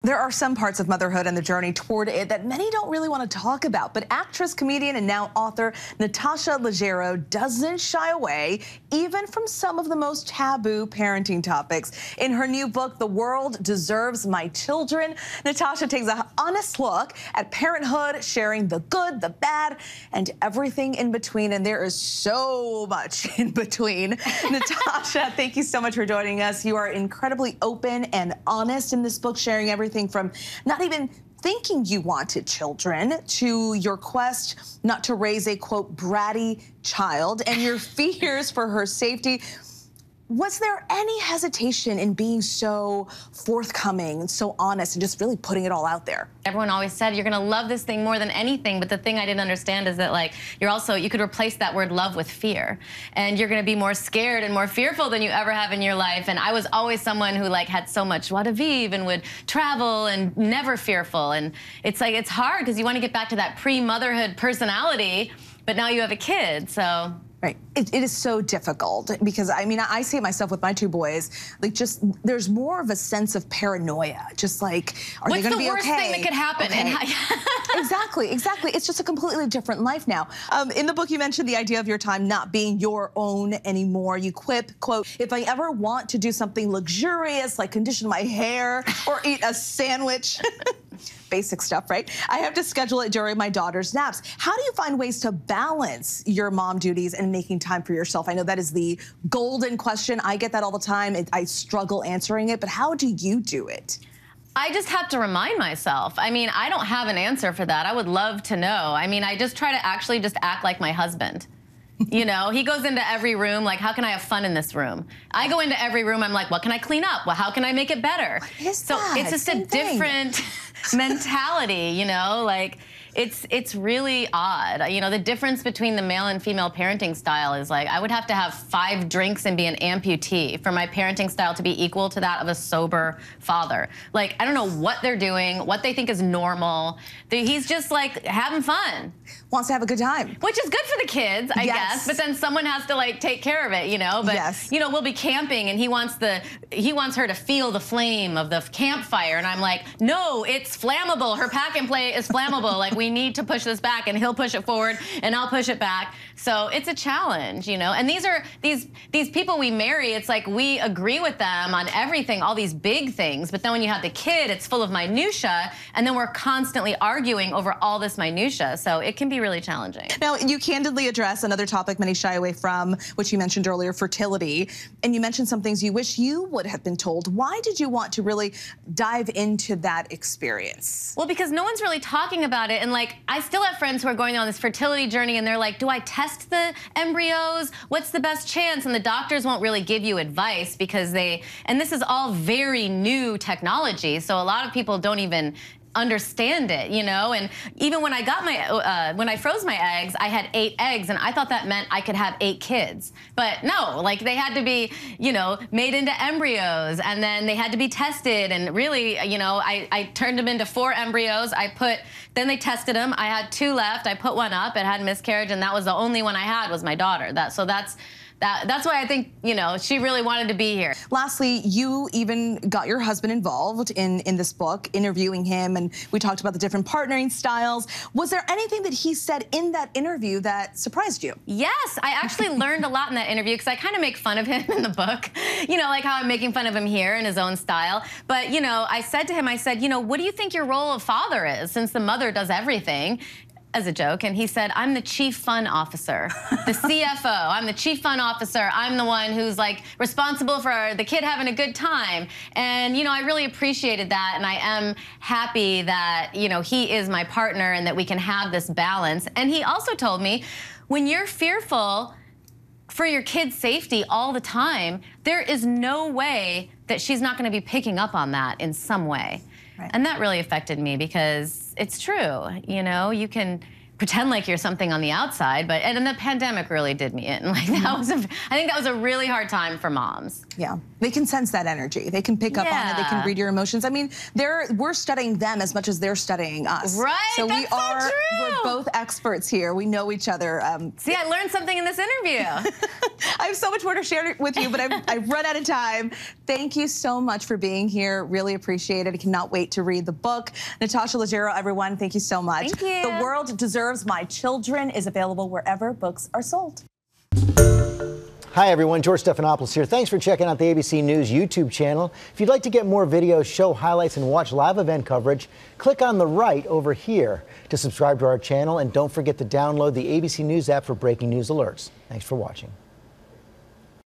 There are some parts of motherhood and the journey toward it that many don't really want to talk about, but actress, comedian, and now author Natasha Leggero doesn't shy away even from some of the most taboo parenting topics. In her new book, The World Deserves My Children, Natasha takes an honest look at parenthood, sharing the good, the bad, and everything in between, and there is so much in between. Natasha, thank you so much for joining us. You are incredibly open and honest in this book, sharing everything from not even thinking you wanted children to your quest not to raise a, quote, bratty child and your fears for her safety. Was there any hesitation in being so forthcoming and so honest and just really putting it all out there? Everyone always said you're gonna love this thing more than anything, but the thing I didn't understand is that, like, you could replace that word love with fear, and you're gonna be more scared and more fearful than you ever have in your life. And I was always someone who had so much joie de vivre and would travel and never fearful. And it's like, it's hard because you want to get back to that pre-motherhood personality, but now you have a kid, so. Right. It is so difficult because, I mean, I see it myself with my two boys. Like, just there's more of a sense of paranoia. Just like, are they going to be okay? What's the worst thing that could happen? Okay. Exactly. It's just a completely different life now. In the book, you mentioned the idea of your time not being your own anymore. You quip, quote, if I ever want to do something luxurious, like condition my hair or eat a sandwich, basic stuff, right? I have to schedule it during my daughter's naps. How do you find ways to balance your mom duties and making time for yourself? I know that is the golden question. I get that all the time. I struggle answering it, but how do you do it? I just have to remind myself. I mean, I don't have an answer for that. I would love to know. I mean, I just try to actually just act like my husband. You know, he goes into every room, like, how can I have fun in this room? I go into every room, I'm like, what can I clean up? Well, how can I make it better? What is so that? It's just Same a different mentality, you know, like, it's really odd. You know, the difference between the male and female parenting style is, like, I would have to have 5 drinks and be an amputee for my parenting style to be equal to that of a sober father. Like, I don't know what they're doing, what they think is normal. He's just, like, having fun. Wants to have a good time. Which is good for the kids, I guess, but then someone has to, like, take care of it, you know? But, you know, we'll be camping and he wants her to feel the flame of the campfire, and I'm like, no, it's flammable. Her pack and play is flammable. Like, we need to push this back, and he'll push it forward and I'll push it back. So it's a challenge, you know? And these people we marry, it's like we agree with them on everything, all these big things, but then when you have the kid, it's full of minutia, and then we're constantly arguing over all this minutia. So it can be really challenging. Now, you candidly address another topic many shy away from, which you mentioned earlier, fertility. And you mentioned some things you wish you would have been told. Why did you want to really dive into that experience? Well, because no one's really talking about it. And, like, I still have friends who are going on this fertility journey and they're like, do I test the embryos? What's the best chance? And the doctors won't really give you advice because and this is all very new technology. So a lot of people don't even understand it, you know? And even when I got when I froze my eggs, I had 8 eggs, and I thought that meant I could have 8 kids. But no, like, they had to be, you know, made into embryos, and then they had to be tested, and really, you know, I turned them into 4 embryos. Then they tested them. I had 2 left. I put 1 up. It had miscarriage, and that was the only one I had was my daughter. That's why I think, you know, she really wanted to be here. Lastly, you even got your husband involved in this book, interviewing him, and we talked about the different partnering styles. Was there anything that he said in that interview that surprised you? Yes, I actually learned a lot in that interview because I kind of make fun of him in the book, you know, like how I'm making fun of him here in his own style. But, you know, I said to him, I said, you know, what do you think your role of father is, since the mother does everything? As a joke, and he said, I'm the chief fun officer, the CFO. I'm the chief fun officer. I'm the one who's, like, responsible for the kid having a good time. And, you know, I really appreciated that, and I am happy that, you know, he is my partner and that we can have this balance. And he also told me, when you're fearful for your kid's safety all the time, there is no way that she's not going to be picking up on that in some way. Right. And that really affected me because it's true, you know, you can pretend like you're something on the outside, and the pandemic really did me in. Like I think that was a really hard time for moms. Yeah, they can sense that energy. They can pick up on it. They can read your emotions. I mean, we're studying them as much as they're studying us. Right, so that's so true. We're both experts here. We know each other. See, I learned something in this interview. I have so much more to share with you, but I've run out of time. Thank you so much for being here. Really appreciate it. I cannot wait to read the book. Natasha Leggero, everyone, thank you so much. Thank you. The World Deserves My Children is available wherever books are sold. Hi everyone, George Stephanopoulos here. Thanks for checking out the ABC News YouTube channel. If you'd like to get more videos, show highlights, and watch live event coverage, click on the right over here to subscribe to our channel, and don't forget to download the ABC News app for breaking news alerts. Thanks for watching.